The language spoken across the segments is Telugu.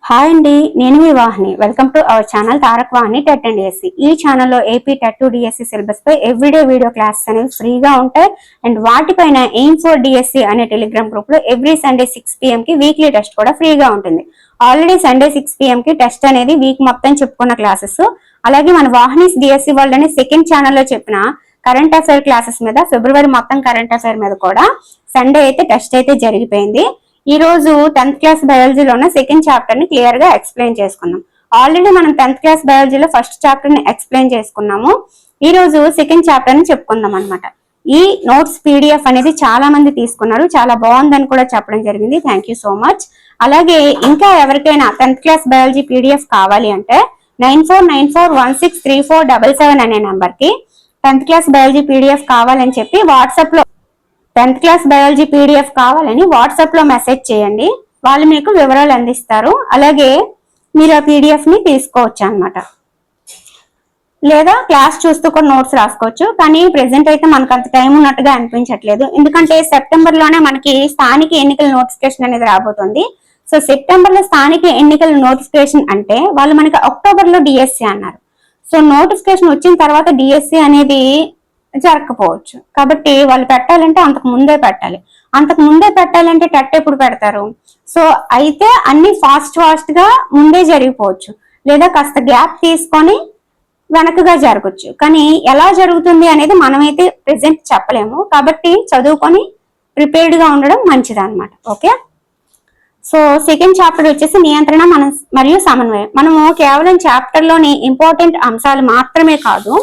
హాయ్ అండి, నేను మీ Vahini. Welcome to our channel Tarak Vahini TET and DSC. ఈ ఛానల్లో AP TET to DSC syllabus పై ఎవ్రీడే వీడియో క్లాసెస్ అనేవి ఫ్రీగా ఉంటాయి. అండ్ వాటిపైన ఎయిమ్ ఫర్ డిఎస్సి అనే టెలిగ్రామ్ గ్రూప్ లో ఎవ్రీ సండే 6 PM కి వీక్లీ టెస్ట్ కూడా ఫ్రీగా ఉంటుంది. ఆల్రెడీ సండే 6 PM కి టెస్ట్ అనేది వీక్ మొత్తం చెప్పుకున్న క్లాసెస్. అలాగే మన వాహినిస్ డిఎస్సి వరల్డ్ అనే సెకండ్ ఛానల్లో చెప్పిన కరెంట్ అఫైర్ క్లాసెస్ మీద ఫిబ్రవరి మొత్తం కరెంట్ అఫైర్ మీద కూడా సండే అయితే టెస్ట్ అయితే జరిగిపోయింది. ఈ రోజు 10th క్లాస్ బయాలజీలో ఉన్న సెకండ్ చాప్టర్ ని క్లియర్ గా ఎక్స్ప్లెయిన్ చేసుకున్నాం. ఆల్రెడీ మనం 10th క్లాస్ బయాలజీలో ఫస్ట్ చాప్టర్ ని ఎక్స్ప్లెయిన్ చేసుకున్నాము. ఈ రోజు సెకండ్ చాప్టర్ ని చెప్పుకుందాం అనమాట. ఈ నోట్స్ పీడిఎఫ్ అనేది చాలా మంది తీసుకున్నారు, చాలా బాగుందని కూడా చెప్పడం జరిగింది. Thank you so much. అలాగే ఇంకా ఎవరికైనా 10th క్లాస్ బయాలజీ పీడిఎఫ్ కావాలి అంటే 9494163477 అనే నెంబర్ కి 10th క్లాస్ బయాలజీ పీడిఎఫ్ కావాలని చెప్పి వాట్సాప్ లో 10th క్లాస్ బయాలజీ పీడిఎఫ్ కావాలని వాట్సాప్ లో మెసేజ్ చేయండి. వాళ్ళు మీకు వివరాలు అందిస్తారు. అలాగే మీరు ఆ పీడిఎఫ్ ని తీసుకోవచ్చు అనమాట. లేదా క్లాస్ చూస్తూ కూడా నోట్స్ రాసుకోవచ్చు. కానీ ప్రెసెంట్ అయితే మనకు అంత టైం ఉన్నట్టుగా అనిపించట్లేదు. ఎందుకంటే సెప్టెంబర్ లోనే మనకి స్థానిక ఎన్నికల నోటిఫికేషన్ అనేది రాబోతుంది. సో సెప్టెంబర్ లో స్థానిక ఎన్నికల నోటిఫికేషన్ అంటే వాళ్ళు మనకి అక్టోబర్ లో డిఎస్సి అన్నారు. సో నోటిఫికేషన్ వచ్చిన తర్వాత డిఎస్సి అనేది జరగకపోవచ్చు. కాబట్టి వాళ్ళు పెట్టాలంటే అంతకు ముందే పెట్టాలంటే టెట్ ఎప్పుడు పెడతారు? సో అయితే అన్ని ఫాస్ట్ గా ముందే జరిగిపోవచ్చు, లేదా కాస్త గ్యాప్ తీసుకొని వెనకగా జరగచ్చు. కానీ ఎలా జరుగుతుంది అనేది మనమైతే ప్రెసెంట్ చెప్పలేము. కాబట్టి చదువుకొని ప్రిపేర్డ్ గా ఉండడం మంచిది అనమాట. ఓకే, సో సెకండ్ చాప్టర్ వచ్చేసి నియంత్రణ మరియు సమన్వయం. మనము కేవలం చాప్టర్ లోని ఇంపార్టెంట్ అంశాలు మాత్రమే కాదు,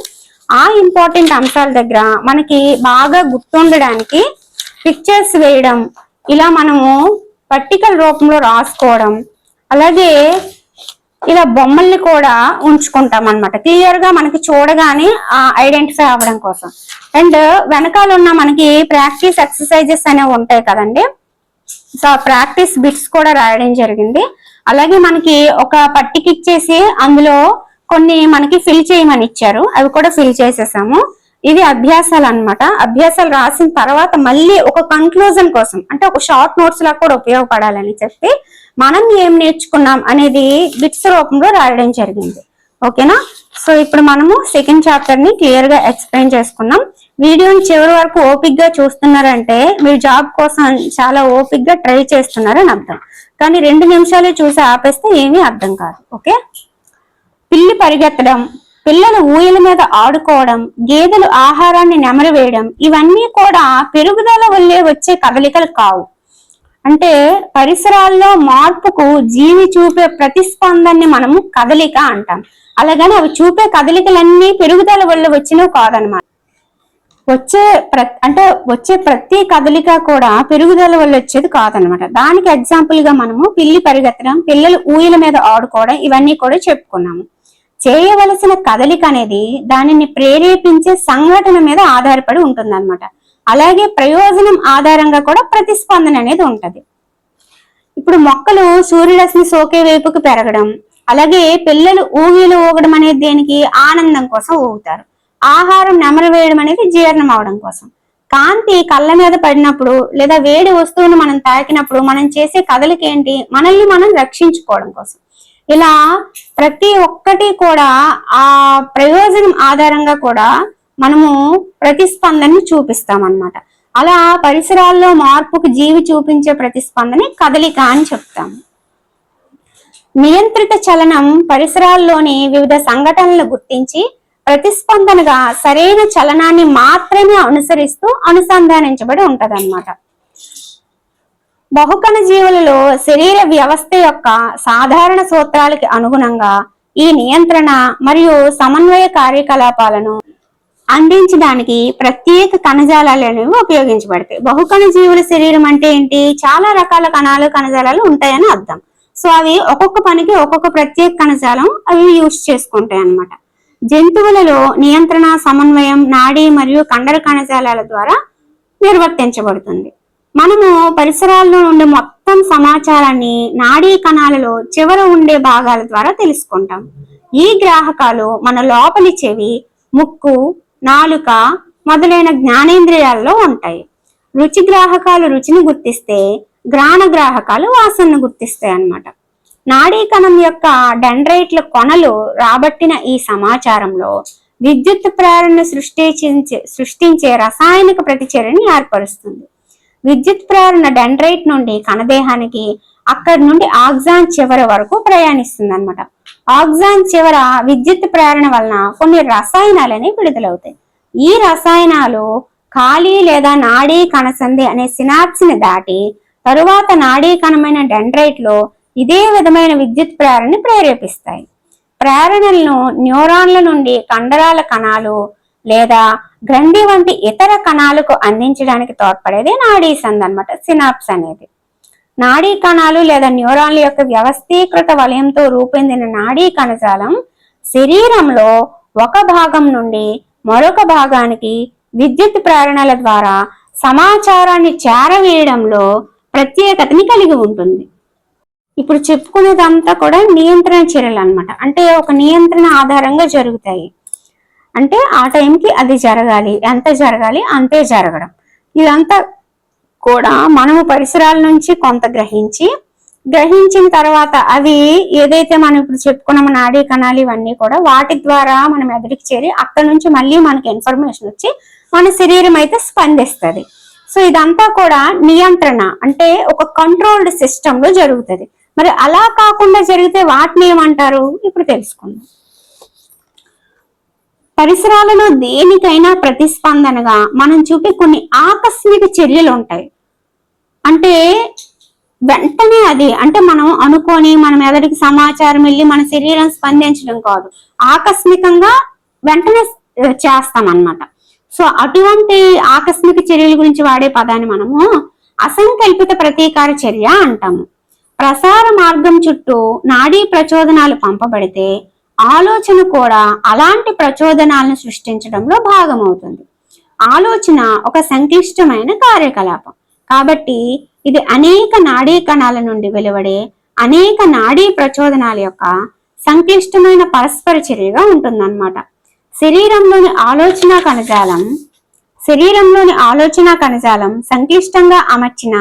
ఆ ఇంపార్టెంట్ అంశాల దగ్గర మనకి బాగా గుర్తుండడానికి పిక్చర్స్ వేయడం, ఇలా మనము పట్టికల రూపంలో రాసుకోవడం, అలాగే ఇలా బొమ్మల్ని కూడా ఉంచుకుంటాం అనమాట. క్లియర్ గా మనకి చూడగానే ఐడెంటిఫై అవ్వడం కోసం. అండ్ వెనకాల ఉన్న మనకి ప్రాక్టీస్ ఎక్సర్సైజెస్ అనేవి ఉంటాయి కదండి. సో ప్రాక్టీస్ బిట్స్ కూడా రాయడం జరిగింది. అలాగే మనకి ఒక పట్టిక ఇచ్చేసి అందులో కొన్ని మనకి ఫిల్ చేయమని ఇచ్చారు, అవి కూడా ఫిల్ చేసేసాము. ఇది అభ్యాసాలు అనమాట. అభ్యాసాలు రాసిన తర్వాత మళ్ళీ ఒక కంక్లూజన్ కోసం, అంటే ఒక షార్ట్ నోట్స్ లా కూడా ఉపయోగపడాలని చెప్పి మనం ఏం నేర్చుకున్నాం అనేది బిట్స్ రూపంలో రాయడం జరిగింది. ఓకేనా? సో ఇప్పుడు మనము సెకండ్ చాప్టర్ ని క్లియర్ గా ఎక్స్ప్లెయిన్ చేసుకున్నాం. వీడియోని చివరి వరకు ఓపిక్ గా చూస్తున్నారంటే మీరు జాబ్ కోసం చాలా ఓపిక్ గా ట్రై చేస్తున్నారని అర్థం. కానీ 2 నిమిషాలు చూసి ఆపేస్తే ఏమీ అర్థం కాదు. ఓకే, పిల్లి పరిగెత్తడం, పిల్లలు ఊయల మీద ఆడుకోవడం, గేదెలు ఆహారాన్ని నెమరవేయడం, ఇవన్నీ కూడా పెరుగుదల వల్లే వచ్చే కదలికలు కావు. అంటే పరిసరాల్లో మార్పుకు జీవి చూపే ప్రతిస్పందనని మనము కదలిక అంటాం. అలాగని అవి చూపే కదలికలన్నీ పెరుగుదల వల్ల వచ్చినవి కాదనమాట. వచ్చే ప్రతి కదలిక కూడా పెరుగుదల వల్ల వచ్చేది కాదనమాట. దానికి ఎగ్జాంపుల్ గా మనము పిల్లి పరిగెత్తడం, పిల్లలు ఊయల మీద ఆడుకోవడం, ఇవన్నీ కూడా చెప్పుకున్నాము. చేయవలసిన కదలిక అనేది దానిని ప్రేరేపించే సంఘటన మీద ఆధారపడి ఉంటుంది అనమాట. అలాగే ప్రయోజనం ఆధారంగా కూడా ప్రతిస్పందన అనేది ఉంటది. ఇప్పుడు మొక్కలు సూర్యరశ్మి సోకే వైపుకు పెరగడం, అలాగే పిల్లలు ఊగిలు ఊగడం అనేది దేనికి? ఆనందం కోసం ఊగుతారు. ఆహారం నెమరవేయడం అనేది జీర్ణం అవడం కోసం. కాంతి కళ్ళ మీద పడినప్పుడు లేదా వేడి వస్తువును మనం తాకినప్పుడు మనం చేసే కదలిక ఏంటి? మనల్ని మనం రక్షించుకోవడం కోసం. ఇలా ప్రతి ఒక్కటి కూడా ఆ ప్రయోజనం ఆధారంగా కూడా మనము ప్రతిస్పందనని చూపిస్తామన్నమాట. అలా పరిసరాల్లో మార్పుకు జీవి చూపించే ప్రతిస్పందని కదలిక అని చెప్తాము. నియంత్రిత చలనం పరిసరాల్లోని వివిధ సంఘటనలు గుర్తించి ప్రతిస్పందనగా సరైన చలనాన్ని మాత్రమే అనుసరిస్తూ అనుసంధానించబడి ఉంటదన్నమాట. బహుకణ జీవులలో శరీర వ్యవస్థ యొక్క సాధారణ సూత్రాలకి అనుగుణంగా ఈ నియంత్రణ మరియు సమన్వయ కార్యకలాపాలను అందించడానికి ప్రత్యేక కణజాలాలు అనేవి ఉపయోగించబడతాయి. బహుకణ జీవుల శరీరం అంటే ఏంటి? చాలా రకాల కణాలు కణజాలాలు ఉంటాయని అర్థం. సో అవి ఒక్కొక్క పనికి ఒక్కొక్క ప్రత్యేక కణజాలం అవి యూజ్ చేసుకుంటాయి అన్నమాట. జంతువులలో నియంత్రణ సమన్వయం నాడీ మరియు కండర కణజాలాల ద్వారా నిర్వర్తించబడుతుంది. మనము పరిసరాల్లో ఉండే మొత్తం సమాచారాన్ని నాడీ కణాలలో చివర ఉండే భాగాల ద్వారా తెలుసుకుంటాం. ఈ గ్రాహకాలు మన లోపలి చెవి, ముక్కు, నాలుక మొదలైన జ్ఞానేంద్రియాల్లో ఉంటాయి. రుచి గ్రాహకాలు రుచిని గుర్తిస్తే, గ్రాణ గ్రాహకాలు వాసనను గుర్తిస్తాయి అన్నమాట. నాడీ కణం యొక్క డెండ్రైట్ల కొనలు రాబట్టిన ఈ సమాచారంలో విద్యుత్ ప్రేరణ సృష్టించే రసాయనిక ప్రతిచర్యని ఏర్పరుస్తుంది. విద్యుత్ ప్రేరణ డెండ్రైట్ నుండి కణదేహానికి, అక్కడి నుండి ఆక్సాన్ చివర వరకు ప్రయాణిస్తుంది అనమాట. ఆక్సాన్ చివర విద్యుత్ ప్రేరణ వలన కొన్ని రసాయనాలని విడుదలవుతాయి. ఈ రసాయనాలు ఖాళీ లేదా నాడీ కణసంధి అనే సినాప్స్ ని దాటి తరువాత నాడీ కణమైన డెండ్రైట్ లో ఇదే విధమైన విద్యుత్ ప్రేరణని ప్రేరేపిస్తాయి. ప్రేరణలను న్యూరాన్ల నుండి కండరాల కణాలు లేదా గ్రంథి వంటి ఇతర కణాలకు అందించడానికి తోడ్పడేది నాడీ సంధి అన్నమాట, సినాప్స్ అనేది. నాడీ కణాలు లేదా న్యూరాన్ల యొక్క వ్యవస్థీకృత వలయంతో రూపొందిన నాడీ కణజాలం శరీరంలో ఒక భాగం నుండి మరొక భాగానికి విద్యుత్ ప్రేరణల ద్వారా సమాచారాన్ని చేరవేయడంలో ప్రత్యేకతని కలిగి ఉంటుంది. ఇప్పుడు చెప్పుకునేదంతా కూడా నియంత్రణ చర్యలు అన్నమాట. అంటే ఒక నియంత్రణ ఆధారంగా జరుగుతాయి. అంటే ఆ టైంకి అది జరగాలి, ఎంత జరగాలి అంతే జరగడం. ఇదంతా కూడా మనము పరిసరాల నుంచి కొంత గ్రహించిన తర్వాత అవి ఏదైతే మనం ఇప్పుడు చెప్పుకున్నామో నాడీ కణాలు ఇవన్నీ కూడా వాటి ద్వారా మన మెదడుకి చేరి అక్కడ నుంచి మళ్ళీ మనకి ఇన్ఫర్మేషన్ వచ్చి మన శరీరం అయితే స్పందిస్తుంది. సో ఇదంతా కూడా నియంత్రణ, అంటే ఒక కంట్రోల్డ్ సిస్టమ్ లో జరుగుతుంది. మరి అలా కాకుండా జరిగితే వాటిని ఏమంటారు ఇప్పుడు తెలుసుకుందాం. పరిసరాలలో దేనికైనా ప్రతిస్పందనగా మనం చూపే కొన్ని ఆకస్మిక చర్యలు ఉంటాయి. అంటే వెంటనే అది అంటే మనం అనుకొని మన మెదడుకి సమాచారం వెళ్ళి మన శరీరం స్పందించడం కాదు, ఆకస్మికంగా వెంటనే చేస్తాం అన్నమాట. సో అటువంటి ఆకస్మిక చర్యల గురించి వాడే పదాన్ని మనము అసంకల్పిత ప్రతీకార చర్య అంటాము. ప్రసార మార్గం చుట్టూ నాడీ ప్రచోదనాలు పంపబడితే ఆలోచన కూడా అలాంటి ప్రచోదనాలను సృష్టించడంలో భాగమవుతుంది. ఆలోచన ఒక సంక్లిష్టమైన కార్యకలాపం కాబట్టి ఇది అనేక నాడీ కణాల నుండి వెలువడే అనేక నాడీ ప్రచోదనాల యొక్క సంక్లిష్టమైన పరస్పర చర్యగా ఉంటుందన్నమాట. శరీరంలోని ఆలోచన కణజాలం సంక్లిష్టంగా అమర్చిన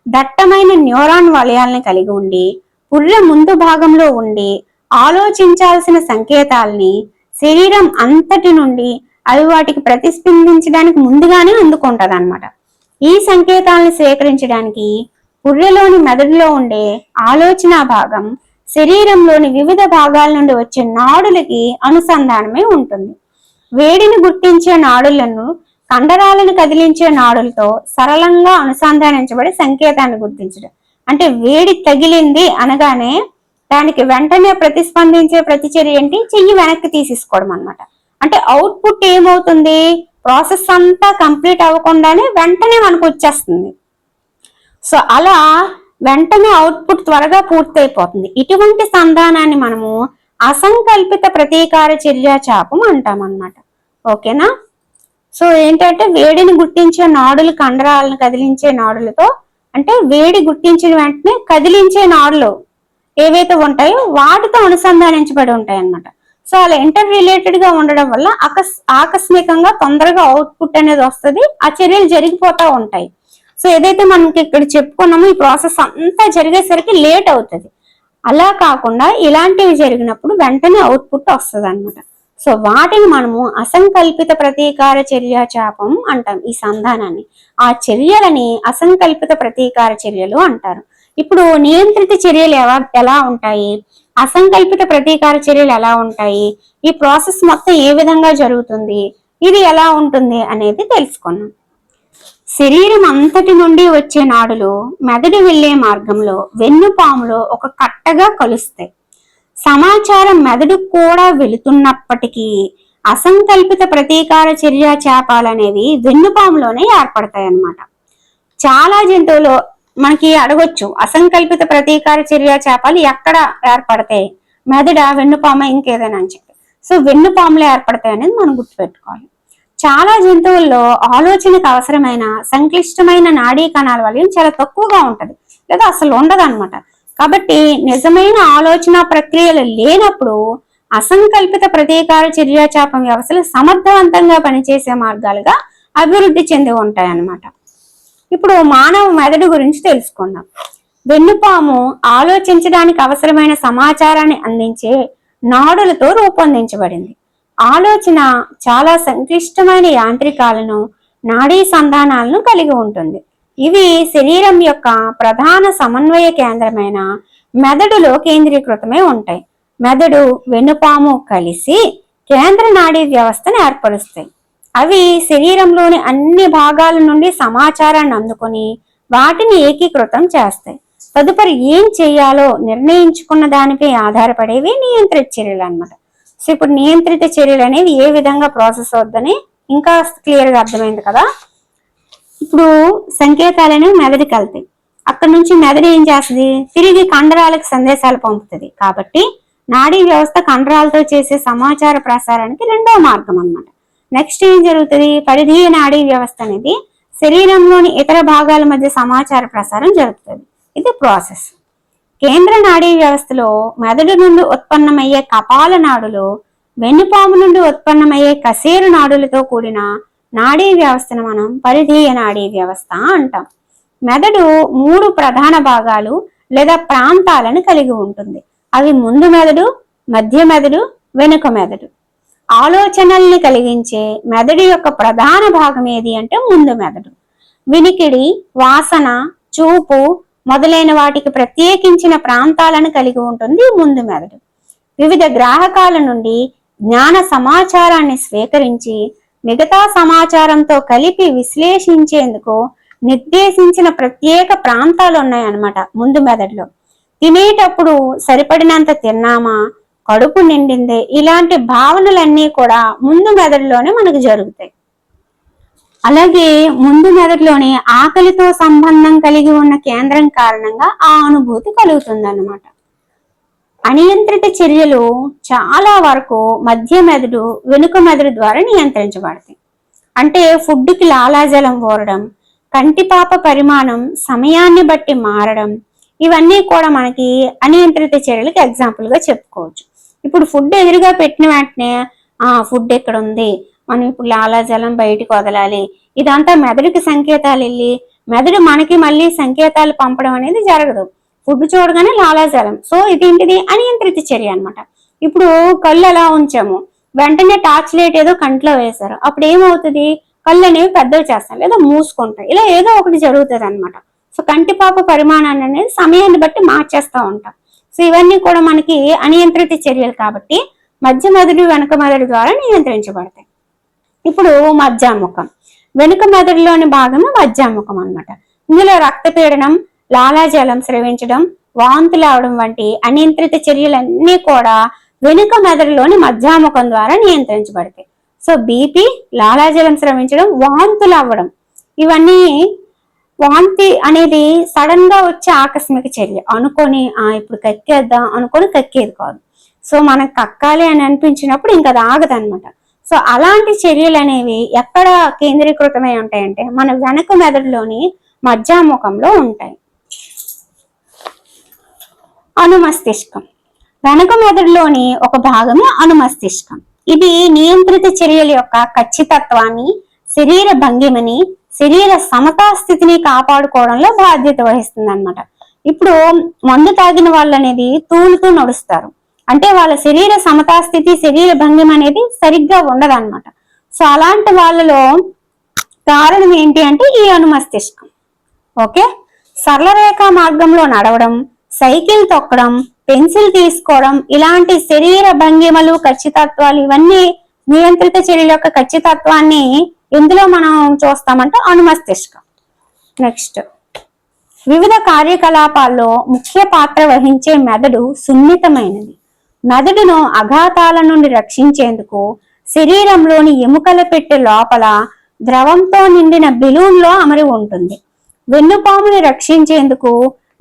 దట్టమైన న్యూరాన్ వలయాలను కలిగి ఉండి పుర్రె ముందు భాగంలో ఉండి ఆలోచించాల్సిన సంకేతాలని శరీరం అంతటి నుండి అవి వాటికి ప్రతిస్పందించడానికి ముందుగానే అందుకుంటది అన్నమాట. ఈ సంకేతాలను స్వీకరించడానికి పుర్రెలోని మెదడులో ఉండే ఆలోచన భాగం శరీరంలోని వివిధ భాగాల నుండి వచ్చే నాడులకి అనుసంధానమై ఉంటుంది. వేడిని గుర్తించే నాడులను కండరాలను కదిలించే నాడులతో సరళంగా అనుసంధానించబడి సంకేతాన్ని గుర్తించడం. అంటే వేడి తగిలింది అనగానే దానికి వెంటనే ప్రతిస్పందించే ప్రతిచర్య ఏంటి? చెయ్యి వెనక్కి తీసేసుకోవడం అన్నమాట. అంటే అవుట్పుట్ ఏమవుతుంది? ప్రాసెస్ అంతా కంప్లీట్ అవ్వకుండానే వెంటనే మనకు వచ్చేస్తుంది. సో అలా వెంటనే అవుట్పుట్ త్వరగా పూర్తయిపోతుంది. ఇటువంటి సంధానాన్ని మనము అసంకల్పిత ప్రతీకార చర్య చాపం అంటాం అన్నమాట. ఓకేనా? సో ఏంటంటే వేడిని గుర్తించే నాడులు కండరాలను కదిలించే నాడులతో, అంటే వేడి గుర్తించిన వెంటనే కదిలించే నాడులు ఏవైతే ఉంటాయో వాటితో అనుసంధానించబడి ఉంటాయి అన్నమాట. సో అలా ఇంటర్ రిలేటెడ్ గా ఉండడం వల్ల ఆకస్మికంగా తొందరగా అవుట్పుట్ అనేది వస్తుంది, ఆ చర్యలు జరిగిపోతా ఉంటాయి. సో ఏదైతే మనకి ఇక్కడ చెప్పుకున్నామో ఈ ప్రాసెస్ అంతా జరిగేసరికి లేట్ అవుతుంది. అలా కాకుండా ఇలాంటివి జరిగినప్పుడు వెంటనే అవుట్పుట్ వస్తుంది అనమాట. సో వాటిని మనము అసంకల్పిత ప్రతీకార చర్య చాపం అంటాం. ఈ సంధానాన్ని, ఆ చర్యలని అసంకల్పిత ప్రతీకార చర్యలు అంటారు. ఇప్పుడు నియంత్రిత చర్యలు ఎలా ఉంటాయి, అసంకల్పిత ప్రతీకార చర్యలు ఎలా ఉంటాయి, ఈ ప్రాసెస్ మొత్తం ఏ విధంగా జరుగుతుంది, ఇది ఎలా ఉంటుంది అనేది తెలుసుకున్నాం. శరీరం అంతటి నుండి వచ్చే నాడులు మెదడు వెళ్లే మార్గంలో వెన్నుపాములో ఒక కట్టగా కలుస్తాయి. సమాచారం మెదడు కూడా వెళుతున్నప్పటికీ అసంకల్పిత ప్రతీకార చర్య చాపాలనేవి వెన్నుపాములోనే ఏర్పడతాయి అన్నమాట. చాలా జంతువులు మనకి అడగొచ్చు, అసంకల్పిత ప్రతీకార చర్య చాపాలు ఎక్కడ ఏర్పడతాయి, మెదడ, వెన్నుపామ, ఇంకేదైనా అని చెప్పి. సో వెన్నుపాములు ఏర్పడతాయి అనేది మనం గుర్తుపెట్టుకోవాలి. చాలా జంతువుల్లో ఆలోచనకు అవసరమైన సంక్లిష్టమైన నాడీ కణాల వలయం చాలా తక్కువగా ఉంటది లేదా అసలు ఉండదు అనమాట. కాబట్టి నిజమైన ఆలోచన ప్రక్రియలు లేనప్పుడు అసంకల్పిత ప్రతీకార చర్యాచాపం వ్యవస్థలు సమర్థవంతంగా పనిచేసే మార్గాలుగా అభివృద్ధి చెంది ఉంటాయి అన్నమాట. ఇప్పుడు మానవ మెదడు గురించి తెలుసుకుందాం. వెన్నుపాము ఆలోచించడానికి అవసరమైన సమాచారాన్ని అందించే నాడులతో రూపొందించబడింది. ఆలోచన చాలా సంక్లిష్టమైన యాంత్రికాలను, నాడీ సంధానాలను కలిగి ఉంటుంది. ఇవి శరీరం యొక్క ప్రధాన సమన్వయ కేంద్రమైన మెదడులో కేంద్రీకృతమై ఉంటాయి. మెదడు, వెన్నుపాము కలిసి కేంద్ర నాడీ వ్యవస్థను ఏర్పరుస్తాయి. అవి శరీరంలోని అన్ని భాగాల నుండి సమాచారాన్ని అందుకొని వాటిని ఏకీకృతం చేస్తాయి. తదుపరి ఏం చేయాలో నిర్ణయించుకున్న దానిపై ఆధారపడేవి నియంత్రిత చర్యలు అన్నమాట. సో ఇప్పుడు నియంత్రిత చర్యలు అనేవి ఏ విధంగా ప్రాసెస్ అవుద్దని ఇంకా క్లియర్గా అర్థమైంది కదా. ఇప్పుడు సంకేతాలను మెదడుకి వెళ్తాయి. అక్కడ నుంచి మెదడు ఏం చేస్తుంది, తిరిగి కండరాలకు సందేశాలు పంపుతుంది. కాబట్టి నాడీ వ్యవస్థ కండరాలతో చేసే సమాచార ప్రసారానికి రెండవ మార్గం అన్నమాట. నెక్స్ట్ ఏం జరుగుతుంది, పరిధీయ నాడీ వ్యవస్థ అనేది శరీరంలోని ఇతర భాగాల మధ్య సమాచార ప్రసారం జరుగుతుంది. ఇది ప్రాసెస్. కేంద్ర నాడీ వ్యవస్థలో మెదడు నుండి ఉత్పన్నమయ్యే కపాల నాడులు, వెన్నుపాము నుండి ఉత్పన్నమయ్యే కశేరు నాడులతో కూడిన నాడీ వ్యవస్థను మనం పరిధీయ నాడీ వ్యవస్థ అంటాం. మెదడు 3 ప్రధాన భాగాలు లేదా ప్రాంతాలను కలిగి ఉంటుంది. అవి ముందు మెదడు, మధ్య మెదడు, వెనుక మెదడు. ఆలోచనల్ని కలిగించే మెదడు యొక్క ప్రధాన భాగం ఏది అంటే ముందు మెదడు. వినికిడి, వాసన, చూపు మొదలైన వాటికి ప్రత్యేకించిన ప్రాంతాలను కలిగి ఉంటుంది ముందు మెదడు. వివిధ గ్రాహకాల నుండి జ్ఞాన సమాచారాన్ని స్వీకరించి మిగతా సమాచారంతో కలిపి విశ్లేషించేందుకు నిర్దేశించిన ప్రత్యేక ప్రాంతాలు ఉన్నాయన్నమాట ముందు మెదడులో. తినేటప్పుడు సరిపడినంత తిన్నామా, కడుపు నిండిందే, ఇలాంటి భావనలన్నీ కూడా ముందు మెదడులోనే మనకు జరుగుతాయి. అలాగే ముందు మెదడులోని ఆకలితో సంబంధం కలిగి ఉన్న కేంద్రం కారణంగా ఆ అనుభూతి కలుగుతుంది అన్నమాట. అనియంత్రిత చర్యలు చాలా వరకు మధ్య మెదడు, వెనుక మెదడు ద్వారా నియంత్రించబడతాయి. అంటే ఫుడ్కి లాలాజలం ఊరడం, కంటిపాప పరిమాణం సమయాన్ని బట్టి మారడం, ఇవన్నీ కూడా మనకి అనియంత్రిత చర్యలకు ఎగ్జాంపుల్ గా చెప్పుకోవచ్చు. ఇప్పుడు ఫుడ్ ఎదురుగా పెట్టిన వెంటనే ఫుడ్ ఎక్కడ ఉంది, మనం ఇప్పుడు లాలాజలం బయటికి వదలాలి, ఇదంతా మెదడుకి సంకేతాలు వెళ్ళి మెదడు మనకి మళ్ళీ సంకేతాలు పంపడం అనేది జరగదు. ఫుడ్ చూడగానే లాలాజలం, సో ఇదేంటిది అనియంత్రిత చర్య అనమాట. ఇప్పుడు కళ్ళు ఎలా ఉంచాము, వెంటనే టార్చ్ లైట్ ఏదో కంట్లో వేశారు, అప్పుడు ఏమవుతుంది, కళ్ళు అనేవి పెద్దవి చేస్తాం లేదా మూసుకుంటాయి, ఇలా ఏదో ఒకటి జరుగుతుంది అనమాట. సో కంటిపాప పరిమాణాన్ని అనేది సమయాన్ని బట్టి మార్చేస్తూ ఉంటాం. సో ఇవన్నీ కూడా మనకి అనియంత్రిత చర్యలు కాబట్టి మధ్య మెదడు, వెనుక మెదడు ద్వారా నియంత్రించబడతాయి. ఇప్పుడు మధ్యాముఖం, వెనుక మెదడులోని భాగమే మధ్యాముఖం అన్నమాట. ఇందులో రక్తపీడనం, లాలాజలం స్రవించడం, వాంతులు అవడం వంటి అనియంత్రిత చర్యలన్నీ కూడా వెనుక మెదడులోని మధ్యాముఖం ద్వారా నియంత్రించబడతాయి. సో బీపీ, లాలాజలం స్రవించడం, వాంతులు అవ్వడం, ఇవన్నీ వాంతి అనేది సడన్ గా వచ్చే ఆకస్మిక చర్య. అనుకొని ఇప్పుడు కక్కేద్దాం అనుకొని కక్కేది కాదు. సో మనకు కక్కాలి అని అనిపించినప్పుడు ఇంకా అది ఆగదనమాట. సో అలాంటి చర్యలు అనేవి ఎక్కడ కేంద్రీకృతమై ఉంటాయంటే మన వెనక మెదడులోని మధ్యాముఖంలో ఉంటాయి. అనుమస్తిష్కం, వెనక మెదడులోని ఒక భాగమే అనుమస్తిష్కం. ఇది నియంత్రిత చర్యల యొక్క ఖచ్చితత్వాన్ని, శరీర భంగిమని, శరీర సమతా స్థితిని కాపాడుకోవడంలో బాధ్యత వహిస్తుంది అనమాట. ఇప్పుడు మందు తాగిన వాళ్ళు అనేది తూలుతూ నడుస్తారు, అంటే వాళ్ళ శరీర సమతా స్థితి, శరీర భంగిమ అనేది సరిగ్గా ఉండదు అనమాట. సో అలాంటి వాళ్ళలో కారణం ఏంటి అంటే ఈ అనుమస్తిష్కం. ఓకే, సరళ రేఖా మార్గంలో నడవడం, సైకిల్ తొక్కడం, పెన్సిల్ తీసుకోవడం, ఇలాంటి శరీర భంగిమలు, ఖచ్చితత్వాలు, ఇవన్నీ నియంత్రిత చర్యల యొక్క ఖచ్చితత్వాన్ని ఇందులో మనం చూస్తామంటే అనుమస్తిష్కం. నెక్స్ట్, వివిధ కార్యకలాపాల్లో ముఖ్య పాత్ర వహించే మెదడు సున్నితమైనది. మెదడును అఘాతాల నుండి రక్షించేందుకు శరీరంలోని ఎముకల పెట్టె లోపల ద్రవంతో నిండిన బెలూన్లో అమరి ఉంటుంది. వెన్నుపాముని రక్షించేందుకు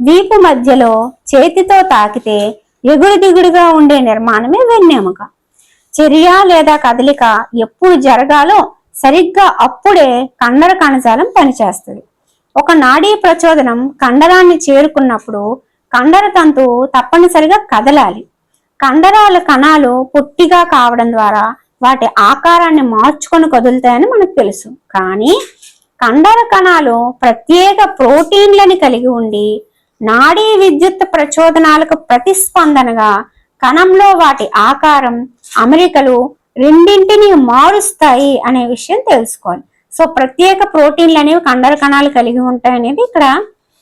వీపు మధ్యలో చేతితో తాకితే ఎగుడు దిగుడుగా ఉండే నిర్మాణమే వెన్నెముక. చర్య లేదా కదలిక ఎప్పుడు జరగాలో సరిగ్గా అప్పుడే కండర కణజాలం పనిచేస్తుంది. ఒక నాడీ ప్రచోదనం కండరాన్ని చేరుకున్నప్పుడు కండర తంతు తప్పనిసరిగా కదలాలి. కండరాల కణాలు పొట్టిగా కావడం ద్వారా వాటి ఆకారాన్ని మార్చుకొని కదులుతాయని మనకు తెలుసు. కానీ కండర కణాలు ప్రత్యేక ప్రోటీన్లని కలిగి ఉండి నాడీ విద్యుత్ ప్రచోదనాలకు ప్రతిస్పందనగా కణంలో వాటి ఆకారం, అమరికలు రెండింటిని మారుస్తాయి అనే విషయం తెలుసుకోవాలి. సో ప్రత్యేక ప్రోటీన్లు అనేవి కండర కణాలు కలిగి ఉంటాయి అనేది ఇక్కడ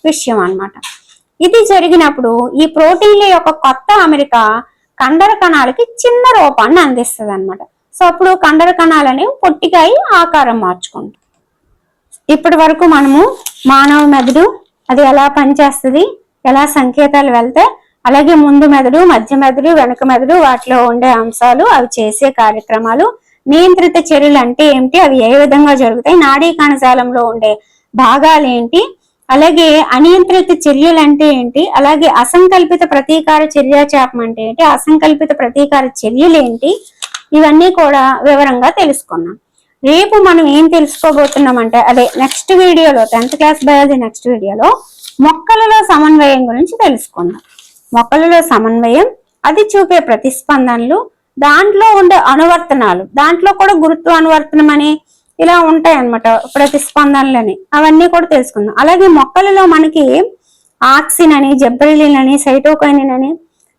విషయం అన్నమాట. ఇది జరిగినప్పుడు ఈ ప్రోటీన్ల యొక్క కొత్త అమరిక కండర కణాలకి చిన్న రూపాన్ని అందిస్తుంది అనమాట. సో అప్పుడు కండర కణాలు అనేవి పొట్టిగా ఆకారం మార్చుకుంటాయి. ఇప్పటి వరకు మనము మానవ మెదడు అది ఎలా పనిచేస్తుంది, ఎలా సంకేతాలు వెళ్తాయి, అలాగే ముందు మెదడు, మధ్య మెదడు, వెనుక మెదడు, వాటిలో ఉండే అంశాలు, అవి చేసే కార్యక్రమాలు, నియంత్రిత చర్యలు అంటే ఏమిటి, అవి ఏ విధంగా జరుగుతాయి, నాడీ కణజాలంలో ఉండే భాగాలు ఏంటి, అలాగే అనియంత్రిత చర్యలు అంటే ఏంటి, అలాగే అసంకల్పిత ప్రతీకార చర్యాచాపం అంటే ఏంటి, అసంకల్పిత ప్రతీకార చర్యలు ఏంటి, ఇవన్నీ కూడా వివరంగా తెలుసుకున్నాం. రేపు మనం ఏం తెలుసుకోబోతున్నామంటే అదే నెక్స్ట్ వీడియోలో 10th క్లాస్ బయాలజీ నెక్స్ట్ వీడియోలో మొక్కలలో సమన్వయం గురించి తెలుసుకుందాం. మొక్కలలో సమన్వయం, అది చూపే ప్రతిస్పందనలు, దాంట్లో ఉండే అనువర్తనాలు, దాంట్లో కూడా గురుత్వ అనువర్తనం అని ఇలా ఉంటాయి అన్నమాట ప్రతిస్పందనలని, అవన్నీ కూడా తెలుసుకుందాం. అలాగే మొక్కలలో మనకి ఆక్సిన్ అని, జెబ్రెలిన్ అని, సైటోకైనిన్ అని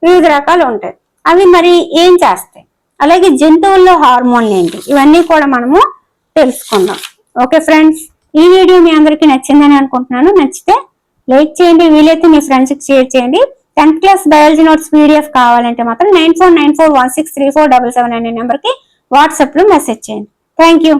వివిధ రకాలు ఉంటాయి. అవి మరి ఏం చేస్తాయి, అలాగే జంతువుల్లో హార్మోన్లు ఏంటి, ఇవన్నీ కూడా మనము తెలుసుకుందాం. ఓకే ఫ్రెండ్స్, ఈ వీడియో మీ అందరికీ నచ్చిందని అనుకుంటున్నాను. నచ్చితే లైక్ చేయండి, వీలైతే మీ ఫ్రెండ్స్కి షేర్ చేయండి. 10th class biology notes PDF కావాలంటే మాత్రం 9494163477 అనే నెంబర్కి వాట్సాప్లో మెసేజ్ చేయండి. Thank you.